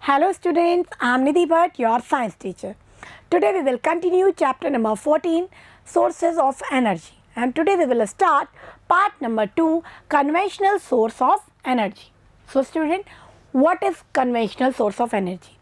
Hello students, I am Nidhi Bhatt, your science teacher. Today we will continue chapter number 14, Sources of Energy. And today we will start part number 2, Conventional Source of Energy. So student, what is conventional source of energy?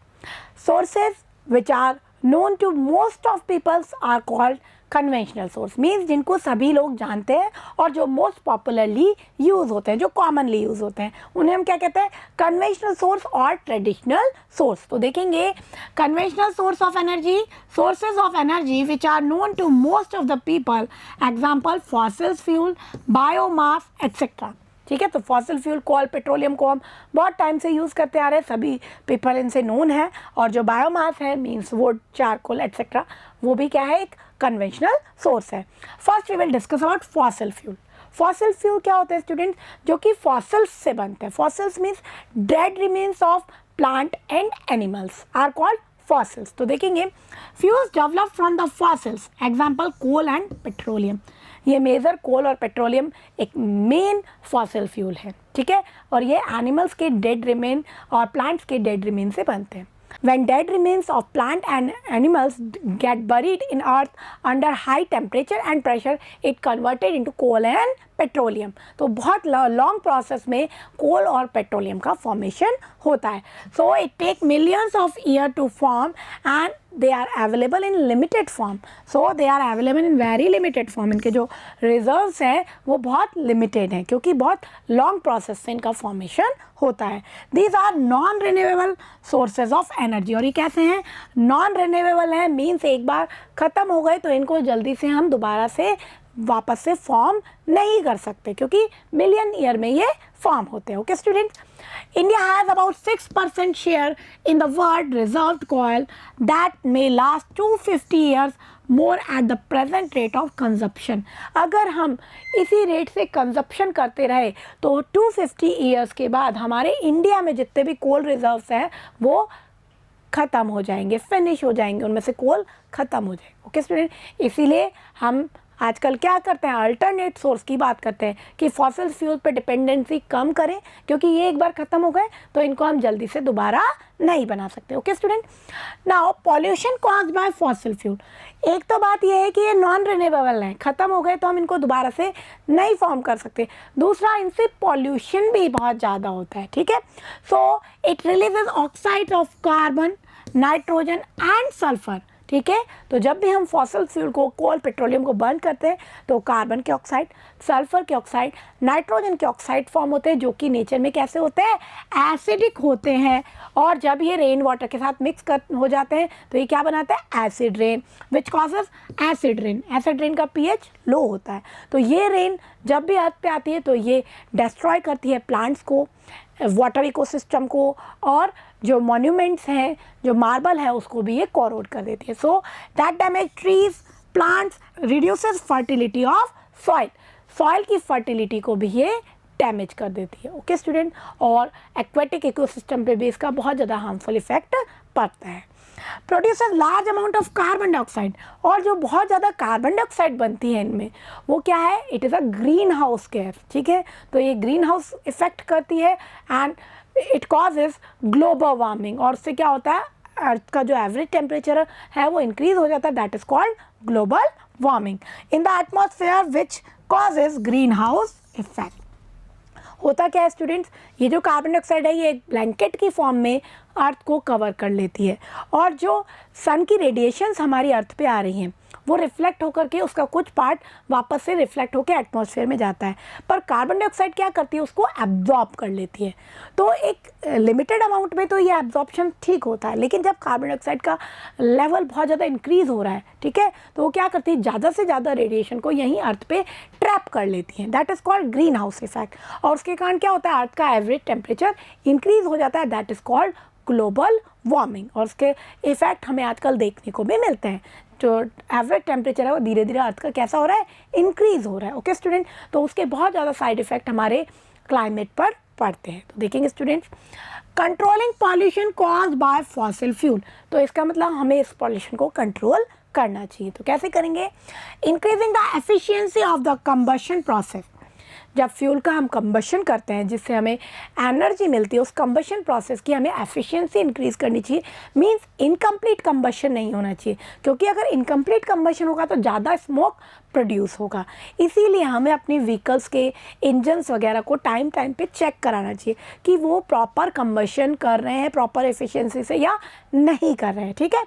Sources which are known to most of peoples are called conventional source means जिनको सभी लोग जानते हैं और जो most popularly use होते हैं, जो कॉमनली यूज़ होते हैं, उन्हें हम क्या कहते हैं? कन्वेंशनल सोर्स और ट्रेडिशनल सोर्स. तो देखेंगे conventional source of energy, sources of energy which are known to most of the people, example fossil fuel, biomass etcetera. ठीक है, तो फॉसिल फ्यूल कोल पेट्रोलियम को हम बहुत टाइम से यूज़ करते आ रहे हैं, सभी पीपल इनसे नोन है. और जो बायोमास है मीन्स वुड, चारकोल एक्सेट्रा, वो भी क्या है? एक कन्वेंशनल सोर्स है. First we will discuss about fossil fuel. Fossil fuel क्या होते हैं स्टूडेंट? जो कि फॉसिल्स से बनते हैं. Fossils means dead remains of plant and animals are called fossils. तो देखेंगे fuels develop from the fossils, example coal and petroleum. ये मेजर कोल और पेट्रोलियम एक मेन फॉसिल फ्यूल है. ठीक है, और ये एनिमल्स के डेड रिमेन और प्लांट्स के डेड रिमेन से बनते हैं. When dead remains of plant and animals get buried in earth under high temperature and pressure, it converted into coal and petroleum. तो बहुत लॉन्ग प्रोसेस में कोल और पेट्रोलियम का फॉर्मेशन होता है. So it take millions of years to form and they are available in limited form. So they are available in very limited form. इनके जो reserves हैं वो बहुत लिमिटेड हैं क्योंकि बहुत लॉन्ग प्रोसेस से इनका फॉर्मेशन होता है. These are non renewable sources of energy. और ये कैसे हैं? नॉन रिन्यूएबल हैं मीन्स एक बार ख़त्म हो गए तो इनको जल्दी से हम दोबारा से वापस से फॉर्म नहीं कर सकते क्योंकि मिलियन ईयर में ये फॉर्म होते हैं. Okay students, India has about 6% share in the world reserved coal that may last 250 years more at the present rate of consumption. अगर हम इसी रेट से कंजप्शन करते रहे तो 250 ईयर्स के बाद हमारे इंडिया में जितने भी कोल रिजर्व्स हैं वो ख़त्म हो जाएंगे, फिनिश हो जाएंगे, उनमें से कोल ख़त्म हो जाएंगे. ओके स्टूडेंट, इसीलिए हम आजकल क्या करते हैं? अल्टरनेट सोर्स की बात करते हैं कि फॉसिल फ्यूल पे डिपेंडेंसी कम करें क्योंकि ये एक बार ख़त्म हो गए तो इनको हम जल्दी से दोबारा नहीं बना सकते. Okay student, now pollution caused by fossil fuel. एक तो बात ये है कि ये नॉन रिन्यूएबल हैं, ख़त्म हो गए तो हम इनको दोबारा से नहीं फॉर्म कर सकते. दूसरा, इनसे पॉल्यूशन भी बहुत ज़्यादा होता है. ठीक है, so it releases oxide of carbon, nitrogen and sulphur. ठीक है, तो जब भी हम फॉसिल फ्यूल को, कोल पेट्रोलियम को बर्न करते हैं तो कार्बन के ऑक्साइड, सल्फर के ऑक्साइड, नाइट्रोजन के ऑक्साइड फॉर्म होते हैं जो कि नेचर में कैसे होते हैं? एसिडिक होते हैं. और जब ये रेन वाटर के साथ मिक्स हो जाते हैं तो ये क्या बनाता है? एसिड रेन, विच causes acid rain. Acid rain का pH लो होता है. तो ये रेन जब भी अर्थ पे आती है तो ये डिस्ट्रॉय करती है प्लांट्स को, वाटर इकोसिस्टम को, और जो मॉन्यूमेंट्स हैं, जो मार्बल है, उसको भी ये कोरोड कर देती है. So that damage trees, plants, reduces fertility of soil. Soil की फर्टिलिटी को भी ये डैमेज कर देती है. ओके स्टूडेंट, और एक्वेटिक इकोसिस्टम पे भी इसका बहुत ज़्यादा हार्मफुल इफेक्ट पड़ता है. Produces large amount of carbon dioxide. और जो बहुत ज़्यादा कार्बन डाइऑक्साइड बनती है इनमें, वो क्या है? It is a greenhouse gas. ठीक है, तो ये ग्रीन हाउस इफेक्ट करती है and it causes global warming. और उससे क्या होता है? अर्थ का जो एवरेज टेम्परेचर है वो इंक्रीज हो जाता है. That is called global warming in the atmosphere which causes green house effect. होता क्या है स्टूडेंट्स? ये जो कार्बन डाइऑक्साइड है ये एक ब्लैंकेट की फॉर्म में अर्थ को कवर कर लेती है और जो सन की रेडिएशंस हमारी अर्थ पे आ रही हैं वो रिफ्लेक्ट होकर के उसका कुछ पार्ट वापस से रिफ्लेक्ट होकर एटमॉस्फेयर में जाता है. पर कार्बन डाइऑक्साइड क्या करती है? उसको एब्जॉर्ब कर लेती है. तो एक लिमिटेड अमाउंट में तो ये एब्जॉर्प्शन ठीक होता है, लेकिन जब कार्बन डाइऑक्साइड का लेवल बहुत ज़्यादा इंक्रीज़ हो रहा है, ठीक है, तो वो क्या करती है? ज़्यादा से ज़्यादा रेडिएशन को यहीं अर्थ पे ट्रैप कर लेती है. That is called green house effect. और उसके कारण क्या होता है? अर्थ का एवरेज टेम्परेचर इंक्रीज़ हो जाता है. That is called global warming. और उसके इफेक्ट हमें आजकल देखने को भी मिलते हैं. जो एवरेज टेम्परेचर है वो धीरे धीरे अर्थ का कैसा हो रहा है? इंक्रीज़ हो रहा है. ओके स्टूडेंट, तो उसके बहुत ज़्यादा साइड इफ़ेक्ट हमारे क्लाइमेट पर पड़ते हैं. तो देखेंगे students, controlling pollution caused by fossil fuel. तो इसका मतलब हमें इस पॉल्यूशन को कंट्रोल करना चाहिए. तो कैसे करेंगे? Increasing the efficiency of the combustion process. जब फ्यूल का हम कंबशन करते हैं जिससे हमें एनर्जी मिलती है, उस कंबशन प्रोसेस की हमें एफिशिएंसी इंक्रीज़ करनी चाहिए। मींस इनकम्प्लीट कंबशन नहीं होना चाहिए, क्योंकि अगर इनकम्प्लीट कंबशन होगा तो ज़्यादा स्मोक प्रोड्यूस होगा। इसीलिए हमें अपनी व्हीकल्स के इंजन्स वगैरह को टाइम पे चेक कराना चाहिए कि वो प्रॉपर कंबशन कर रहे हैं प्रॉपर एफिशिएंसी से या नहीं कर रहे हैं। ठीक है।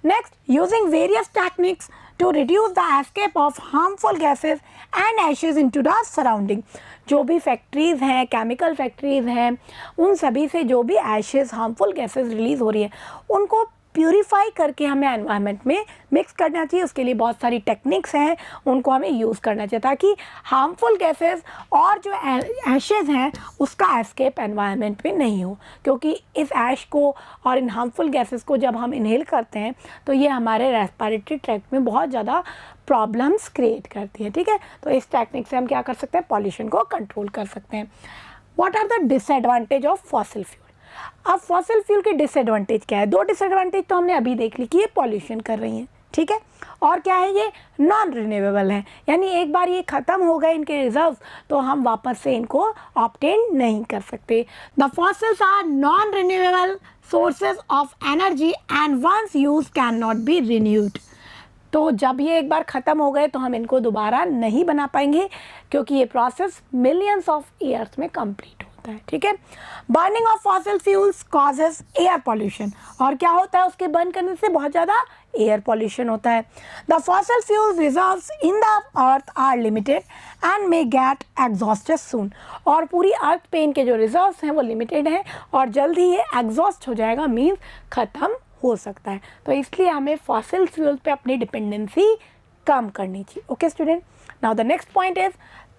Next, using various techniques to reduce the escape of harmful gases and ashes into the surrounding. जो भी फैक्ट्रीज़ हैं, केमिकल फैक्ट्रीज़ हैं, उन सभी से जो भी एशेज़ हार्मफुल गैसेज रिलीज़ हो रही है उनको प्यूरीफाई करके हमें एनवायरनमेंट में मिक्स करना चाहिए। उसके लिए बहुत सारी टेक्निक्स हैं, उनको हमें यूज़ करना चाहिए ताकि हार्मफुल गैसेस और जो ऐशेज़ हैं उसका एस्केप एनवायरनमेंट में नहीं हो, क्योंकि इस ऐश को और इन हार्मफुल गैसेस को जब हम इनहेल करते हैं तो ये हमारे रेस्पिरेटरी ट्रैक्ट में बहुत ज़्यादा प्रॉब्लम्स क्रिएट करती है। ठीक है। तो इस टेक्निक से हम क्या कर सकते हैं, पॉल्यूशन को कंट्रोल कर सकते हैं। What are the disadvantage of fossil fuel. अब फॉसिल फ्यूल के डिसएडवांटेज क्या है? दो डिसएडवांटेज तो हमने अभी देख ली कि ये पॉल्यूशन कर रही हैं। ठीक है। और क्या है, ये नॉन रिन्यूएबल है, यानी एक बार ये ख़त्म हो गए इनके रिजर्व तो हम वापस से इनको ऑब्टेन नहीं कर सकते। The fossils are non renewable sources of energy and once use can not be renewed. तो जब ये एक बार ख़त्म हो गए तो हम इनको दोबारा नहीं बना पाएंगे, क्योंकि ये प्रोसेस मिलियंस ऑफ ईयर्स में कंप्लीट होता है। ठीक है। Burning of fossil fuels causes air pollution. और क्या होता है, उसके बर्न करने से बहुत ज़्यादा एयर पॉल्यूशन होता है। The fossil fuels reserves in the earth are limited and may get exhausted soon. और पूरी अर्थ पे इनके जो रिजर्व्स हैं वो लिमिटेड हैं और जल्द ही ये एग्जॉस्ट हो जाएगा, मीन्स ख़त्म हो सकता है। तो इसलिए हमें फॉसिल फ्यूल पे अपनी डिपेंडेंसी कम करनी चाहिए। Okay student, now the next point is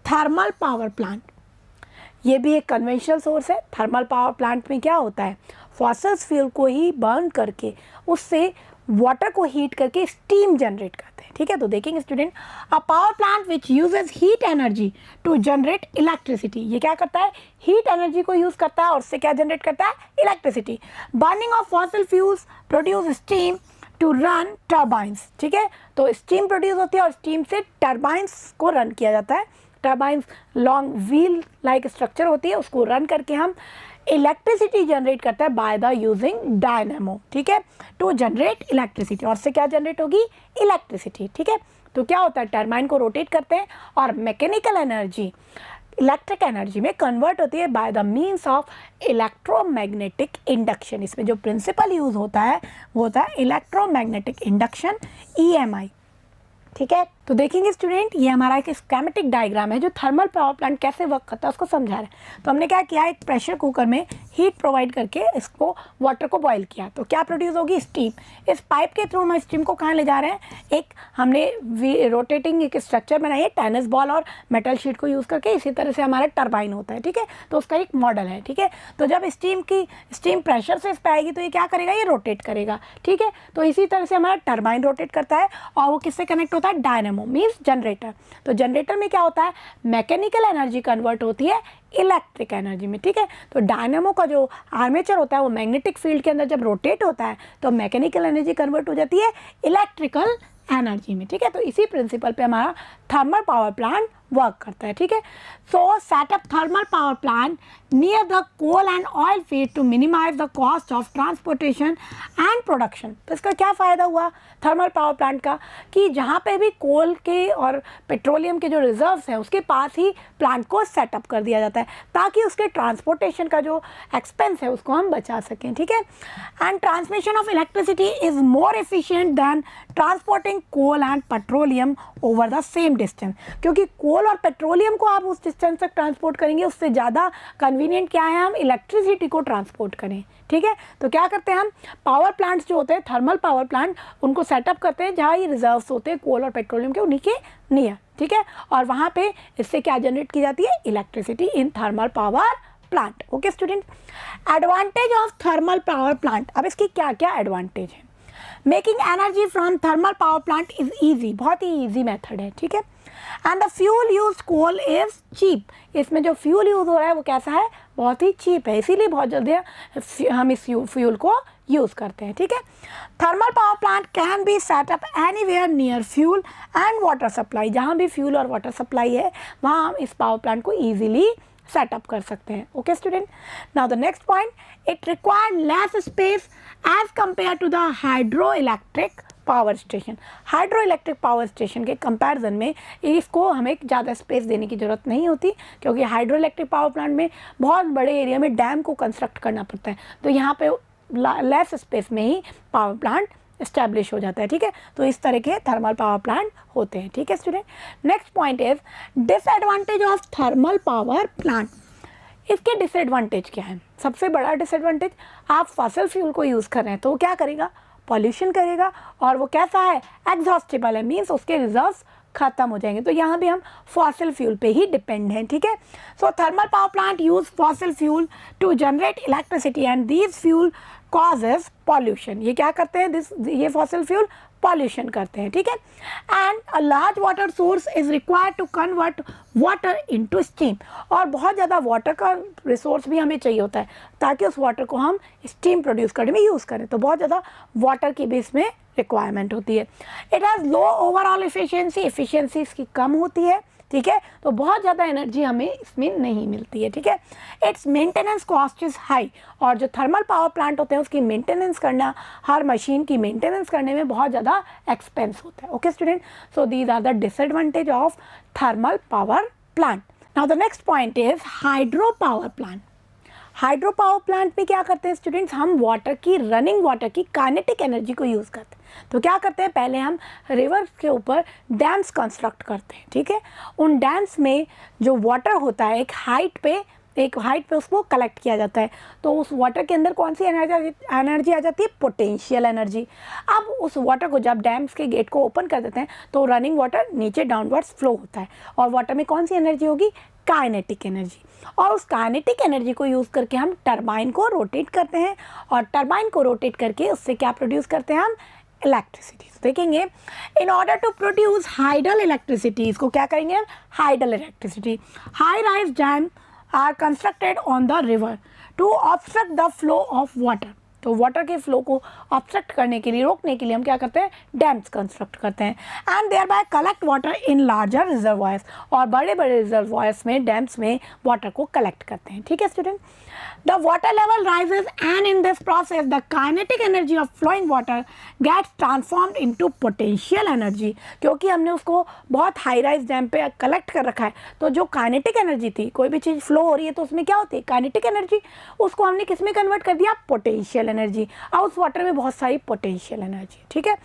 thermal power plant. ये भी एक कन्वेंशनल सोर्स है। थर्मल पावर प्लांट में क्या होता है, फॉसिल फ्यूल को ही बर्न करके उससे वाटर को हीट करके स्टीम जनरेट करते हैं। ठीक है। तो देखेंगे student, a power plant which uses heat energy to generate electricity. ये क्या करता है, हीट एनर्जी को यूज़ करता है और उससे क्या जनरेट करता है, electricity. Burning of fossil fuels produce steam to run turbines. ठीक है। तो स्टीम प्रोड्यूस होती है और स्टीम से टर्बाइंस को रन किया जाता है। Turbines long wheel like structure होती है, उसको रन करके हम इलेक्ट्रिसिटी जनरेट करता है बाय द यूजिंग डायनेमो। ठीक है। टू जनरेट इलेक्ट्रिसिटी, और से क्या जनरेट होगी, इलेक्ट्रिसिटी। ठीक है। तो क्या होता है, टर्बाइन को रोटेट करते हैं और मैकेनिकल एनर्जी इलेक्ट्रिक एनर्जी में कन्वर्ट होती है by the means of electromagnetic induction. इसमें जो प्रिंसिपल यूज़ होता है वो होता है इलेक्ट्रोमैग्नेटिक इंडक्शन, EMI। ठीक है। तो देखेंगे स्टूडेंट, ये हमारा एक स्कीमेटिक डायग्राम है जो थर्मल पावर प्लांट कैसे वर्क करता है उसको समझा रहा है। तो हमने क्या किया, एक प्रेशर कुकर में हीट प्रोवाइड करके इसको वाटर को बॉईल किया, तो क्या प्रोड्यूस होगी, स्टीम। इस पाइप के थ्रू हम स्टीम को कहाँ ले जा रहे हैं, एक हमने रोटेटिंग एक स्ट्रक्चर बनाई है टेनिस बॉल और मेटल शीट को यूज़ करके। इसी तरह से हमारा टर्बाइन होता है। ठीक है। तो उसका एक मॉडल है। ठीक है। तो जब स्टीम प्रेशर से इस पर आएगी तो ये क्या करेगा, ये रोटेट करेगा। ठीक है। तो इसी तरह से हमारा टर्बाइन रोटेट करता है और वो किससे कनेक्ट होता है, डायनेमो मीन्स जनरेटर। तो जनरेटर में क्या होता है, मैकेनिकल एनर्जी कन्वर्ट होती है इलेक्ट्रिक एनर्जी में। ठीक है। तो डायनेमो का जो आर्मेचर होता है वो मैग्नेटिक फील्ड के अंदर जब रोटेट होता है तो मैकेनिकल एनर्जी कन्वर्ट हो जाती है इलेक्ट्रिकल एनर्जी में। ठीक है। तो इसी प्रिंसिपल पे हमारा थर्मल पावर प्लांट वर्क करता है। ठीक है। So set up thermal power plant near the coal and oil field to minimise the cost of transportation and production. तो इसका क्या फ़ायदा हुआ थर्मल पावर प्लांट का, कि जहाँ पे भी कोल के और पेट्रोलियम के जो रिजर्व्स हैं उसके पास ही प्लांट को सेटअप कर दिया जाता है ताकि उसके ट्रांसपोर्टेशन का जो एक्सपेंस है उसको हम बचा सकें। ठीक है। And transmission of electricity is more efficient than transporting coal and petroleum over the same distance. क्योंकि कोल और पेट्रोलियम को आप उस डिस्टेंस तक ट्रांसपोर्ट करेंगे, उससे ज़्यादा कन्वीनियंट क्या है, हम इलेक्ट्रिसिटी को ट्रांसपोर्ट करें। ठीक है। तो क्या करते हैं हम, पावर प्लांट्स जो होते हैं थर्मल पावर प्लांट उनको सेटअप करते हैं जहाँ ये रिजर्व्स होते हैं कोल और पेट्रोलियम के, उन्हीं के नियर। ठीक है। और वहाँ पे इससे क्या जनरेट की जाती है, electricity in thermal power plant. Okay student, advantage of thermal power plant. अब इसकी क्या क्या एडवांटेज है। Making energy from thermal power plant is easy, बहुत ही ईजी मेथड है। ठीक है। And the fuel use coal is cheap. इसमें जो फ्यूल यूज़ हो रहा है वो कैसा है, बहुत ही चीप है, इसीलिए बहुत जल्दी हम इस फ्यूल को यूज़ करते हैं, ठीक है। Thermal power plant can be set up anywhere near fuel and water supply, जहाँ भी फ्यूल और वाटर सप्लाई है वहाँ हम इस पावर प्लांट को ईजिली सेटअप कर सकते हैं। Okay student, now the next point, it required less space as compare to the hydro electric power station. Hydro electric power station के कंपैरिजन में इसको हमें ज़्यादा स्पेस देने की ज़रूरत नहीं होती, क्योंकि हाइड्रो इलेक्ट्रिक पावर प्लांट में बहुत बड़े एरिया में डैम को कंस्ट्रक्ट करना पड़ता है, तो यहाँ पे लेस स्पेस में ही पावर प्लांट इस्टेब्लिश हो जाता है, ठीक है। तो इस तरह के थर्मल पावर प्लांट होते हैं, ठीक है student. Next point is disadvantage of thermal power plant. इसके डिसएडवांटेज क्या है? सबसे बड़ा डिसएडवांटेज, आप फॉसिल फ्यूल को यूज़ कर रहे हैं तो वो क्या करेगा? पॉल्यूशन करेगा, और वो कैसा है? एग्जॉस्टेबल है, मीन्स उसके रिजर्व्स खत्म हो जाएंगे। तो यहाँ भी हम फॉसिल फ्यूल पे ही डिपेंड हैं, ठीक है। So thermal power plant use fossil fuel to generate electricity and these fuel causes pollution. ये क्या करते हैं? ये फॉसिल फ्यूल पॉल्यूशन करते हैं, ठीक है। And a large water source is required to convert water into steam, और बहुत ज़्यादा वाटर का रिसोर्स भी हमें चाहिए होता है ताकि उस वाटर को हम स्टीम प्रोड्यूस करने में यूज़ करें। तो बहुत ज़्यादा वाटर की भी इसमें रिक्वायरमेंट होती है। It has low overall efficiency, efficiency इसकी कम होती है, ठीक है। तो बहुत ज़्यादा एनर्जी हमें इसमें नहीं मिलती है, ठीक है। It's maintenance cost is high, और जो थर्मल पावर प्लांट होते हैं उसकी मेंटेनेंस करना, हर मशीन की मेंटेनेंस करने में बहुत ज़्यादा एक्सपेंस होता है। Okay student, so these are the disadvantage of thermal power plant. Now the next point is hydro power plant. Hydro power plant में क्या करते हैं स्टूडेंट्स? हम वाटर की, रनिंग वाटर की काइनेटिक एनर्जी को यूज़ करते हैं। तो क्या करते हैं? पहले हम रिवर्स के ऊपर डैम्स कंस्ट्रक्ट करते हैं, ठीक है। उन डैम्स में जो वाटर होता है एक हाइट पे उसको कलेक्ट किया जाता है। तो उस वाटर के अंदर कौन सी एनर्जी आ जाती है? Potential energy. अब उस वाटर को जब डैम्स के गेट को ओपन कर देते हैं तो रनिंग वाटर नीचे डाउनवर्ड्स फ्लो होता है, और वाटर में कौन सी एनर्जी होगी? Kinetic energy. और उस काइनेटिक एनर्जी को यूज़ करके हम टरबाइन को रोटेट करते हैं, और टरबाइन को रोटेट करके उससे क्या प्रोड्यूस करते हैं? हम इलेक्ट्रिसिटी। देखेंगे, in order to produce hydel electricity, इसको क्या करेंगे हम? Hydel electricity. High rise dam are constructed on the river to obstruct the flow of water. तो वाटर के फ्लो को ऑब्स्ट्रक्ट करने के लिए, रोकने के लिए हम क्या करते हैं? डैम्स कंस्ट्रक्ट करते हैं। And thereby collect water in larger reservoirs, और बड़े बड़े रिजर्वायर्स में, डैम्स में वाटर को कलेक्ट करते हैं, ठीक है student. The water level rises, and in this process the kinetic energy of flowing water gets transformed into potential energy। क्योंकि हमने उसको बहुत हाई राइज डैम पे कलेक्ट कर रखा है, तो जो काइनेटिक एनर्जी थी, कोई भी चीज़ फ्लो हो रही है तो उसमें क्या होती है? Kinetic energy. उसको हमने किस में कन्वर्ट कर दिया? Potential energy. और उस वाटर में बहुत सारी पोटेंशियल एनर्जी, ठीक है।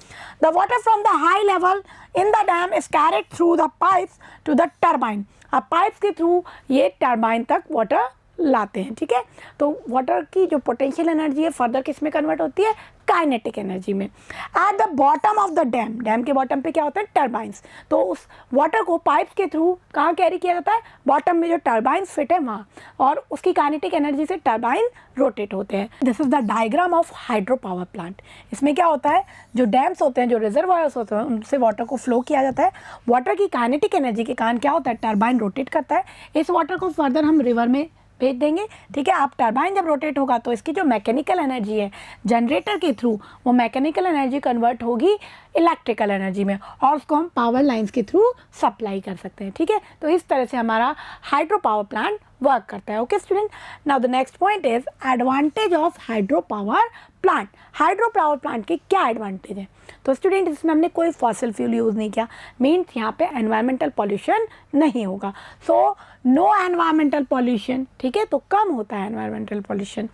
The water from the high level in the dam is carried through the pipes to the turbine. अब पाइप्स के थ्रू ये टरबाइन तक वाटर लाते हैं, ठीक है। तो वाटर की जो पोटेंशियल एनर्जी है फर्दर किस में कन्वर्ट होती है? काइनेटिक एनर्जी में। At the bottom of the dam, dam के बॉटम पे क्या होता है? टरबाइंस। तो उस वाटर को पाइप के थ्रू कहाँ कैरी किया जाता है? बॉटम में जो टरबाइंस फिट है वहाँ, और उसकी काइनेटिक एनर्जी से टरबाइन रोटेट होते हैं। This is the diagram of hydro power plant. इसमें क्या होता है? जो डैम्स होते हैं, जो रिजर्वायर्स होते हैं, उनसे वाटर को फ्लो किया जाता है। वाटर की काइनेटिक एनर्जी के कारण क्या होता है? टरबाइन रोटेट करता है। इस वाटर को फर्दर हम रिवर में भेज देंगे, ठीक है। आप टरबाइन जब रोटेट होगा तो इसकी जो मैकेनिकल एनर्जी है जनरेटर के थ्रू, वो मैकेनिकल एनर्जी कन्वर्ट होगी इलेक्ट्रिकल एनर्जी में, और उसको हम पावर लाइंस के थ्रू सप्लाई कर सकते हैं, ठीक है। तो इस तरह से हमारा हाइड्रो पावर प्लांट वर्क करता है। Okay student, now the next point is advantage of hydro power plant. Hydro power plant के क्या एडवांटेज है? तो स्टूडेंट इसमें हमने कोई फॉसिल फ्यूल यूज़ नहीं किया, मीन्स यहाँ पे एनवायरमेंटल पॉल्यूशन नहीं होगा। सो नो एनवायरमेंटल पॉल्यूशन, ठीक है। तो कम होता है environmental pollution.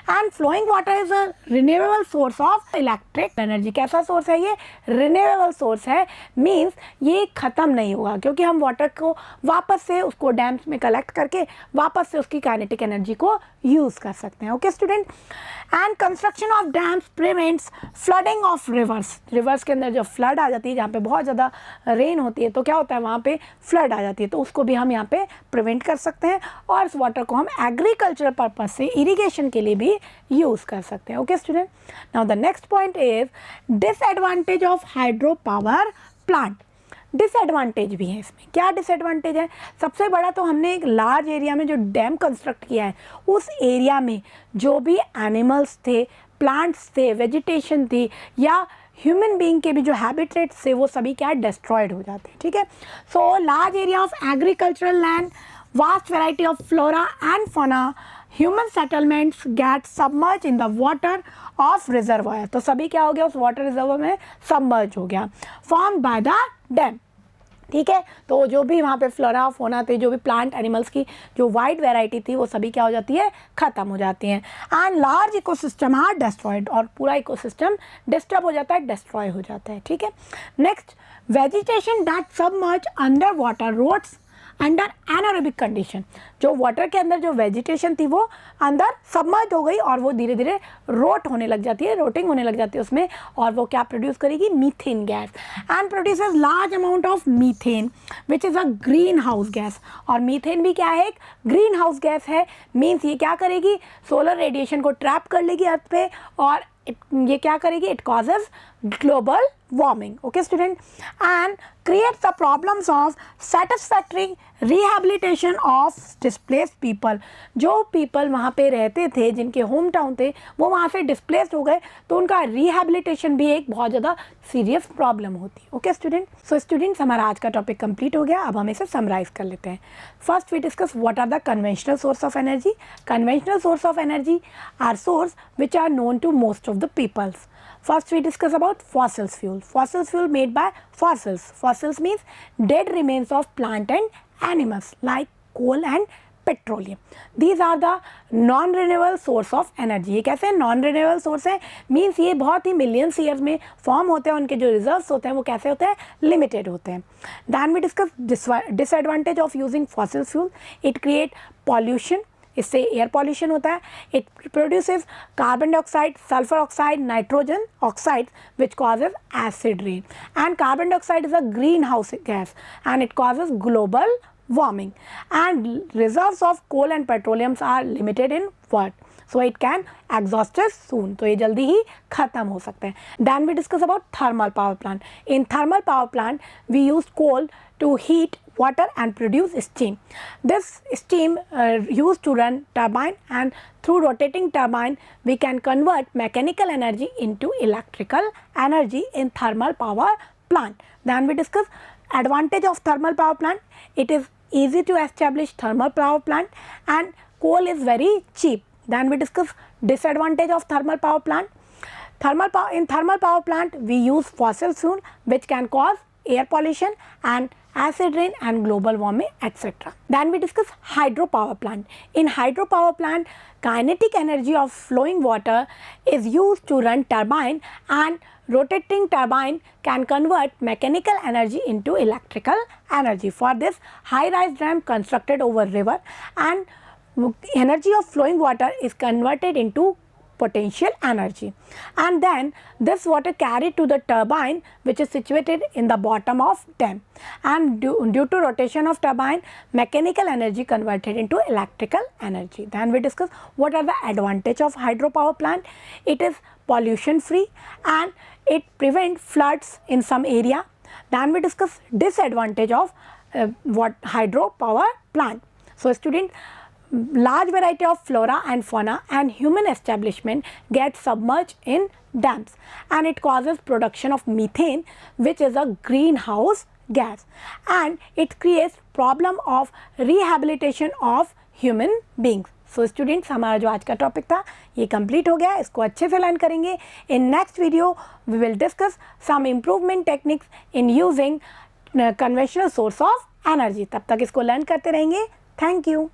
And flowing water is a renewable source of electric energy. कैसा सोर्स है ये? रिन्यूएबल सोर्स है, मीन्स ये ख़त्म नहीं होगा, क्योंकि हम वाटर को वापस से उसको डैम्स में कलेक्ट करके वापस से उसकी काइनेटिक एनर्जी को यूज़ कर सकते हैं। Okay student, and construction of dams prevents flooding of reverse. Reverse के अंदर जब फ्लड आ जाती है, जहाँ पे बहुत ज़्यादा रेन होती है, तो क्या होता है? वहाँ पे फ्लड आ जाती है, तो उसको भी हम यहाँ पे प्रिवेंट कर सकते हैं, और इस वाटर को हम एग्रीकल्चरल पर्पज से, इरिगेशन के लिए भी यूज़ कर सकते हैं। Okay student, now the next point is disadvantage of hydro power plant. Disadvantage भी है इसमें। क्या डिसएडवांटेज है? सबसे बड़ा तो हमने एक लार्ज एरिया में जो डैम कंस्ट्रक्ट किया है, उस एरिया में जो भी एनिमल्स थे, प्लांट्स थे, वेजिटेशन थी, या ह्यूमन बीइंग के भी जो हैबिटेट्स थे, वो सभी क्या डिस्ट्रॉयड हो जाते हैं। ठीक है, so large area of agricultural land, vast variety of flora and fauna, human settlements get submerge in the water of reservoir. तो सभी क्या हो गया, उस वाटर रिजर्वर में सबमर्ज हो गया, फॉर्म बाय द डैम। ठीक है, तो जो भी वहाँ पे फ्लोरा फोना थे, जो भी प्लांट एनिमल्स की जो वाइड वैरायटी थी, वो सभी क्या हो जाती है, ख़त्म हो जाती हैं। And large ecosystem are destroyed, और पूरा इकोसिस्टम डिस्टर्ब हो जाता है, डिस्ट्रॉय हो जाता है। ठीक है, next, vegetation that submerge under water rots under anaerobic condition. जो वाटर के अंदर जो वेजिटेशन थी वो अंदर सबमर्ज हो गई और वो धीरे धीरे रोट होने लग जाती है, रोटिंग होने लग जाती है उसमें, और वो क्या प्रोड्यूस करेगी, methane gas, and produces large amount of methane which is a greenhouse gas. और मीथेन भी क्या है, एक ग्रीन हाउस गैस है। मीन्स ये क्या करेगी, सोलर रेडिएशन को ट्रैप कर लेगी अर्थ पे, और ये क्या करेगी, it causes global warming. Okay student, and creates the problems of satisfactory rehabilitation of displaced people। जो पीपल वहाँ पे रहते थे, जिनके होम टाउन थे, वो वहाँ से डिस्प्लेस्ड हो गए, तो उनका रिहेबिलिटेशन भी एक बहुत ज़्यादा सीरियस प्रॉब्लम होती है। ओके स्टूडेंट, सो स्टूडेंट्स हमारा आज का टॉपिक कंप्लीट हो गया। अब हम इसे समराइज कर लेते हैं। First we discuss what are the conventional source of energy. Conventional source of energy are source which are known to most of the peoples. First we discuss about fossils fuel. Fossils fuel made by fossils. Fossils means dead remains of plant and animals like coal and petroleum. These are the non-renewable source of energy. ये कैसे non-renewable source है? Means ये बहुत ही millions years में form होते हैं, उनके जो reserves होते हैं वो कैसे होते हैं, limited होते हैं. Then we discuss disadvantage of using fossil fuel. It create pollution. इससे एयर पॉल्यूशन होता है. It produces carbon dioxide, sulphur oxide, nitrogen oxide which causes acid rain. And carbon dioxide is a greenhouse gas and it causes global warming. And reserves of coal and petroleums are limited in world, so it can exhausted soon. तो ये जल्दी ही खत्म हो सकते हैं. Then we discuss about thermal power plant. In thermal power plant we use coal to heat water and produce steam. This steam used to run turbine, and through rotating turbine we can convert mechanical energy into electrical energy in thermal power plant. Then we discuss advantage of thermal power plant. It is easy to establish thermal power plant and coal is very cheap. Then we discuss disadvantage of thermal power plant. In thermal power plant we use fossil fuel which can cause air pollution and acid rain and global warming, etc. Then we discuss hydropower plant. In hydropower plant, kinetic energy of flowing water is used to run turbine, and rotating turbine can convert mechanical energy into electrical energy. For this, high-rise dam constructed over river, and energy of flowing water is converted into potential energy, and then this water carried to the turbine which is situated in the bottom of dam, and due to rotation of turbine, mechanical energy converted into electrical energy. Then we discuss what are the advantage of hydropower plant. It is pollution free and it prevent floods in some area. Then we discuss disadvantage of hydropower plant. So student, large variety of flora and fauna and human establishment get submerged in dams, and it causes production of methane which is a greenhouse gas, and it creates problem of rehabilitation of human beings. So students, हमारा जो आज का topic था ये complete हो गया. इसको अच्छे से लर्न करेंगे. In next video we will discuss some improvement techniques in using conventional source of energy. तब तक इसको लर्न करते रहेंगे. Thank you.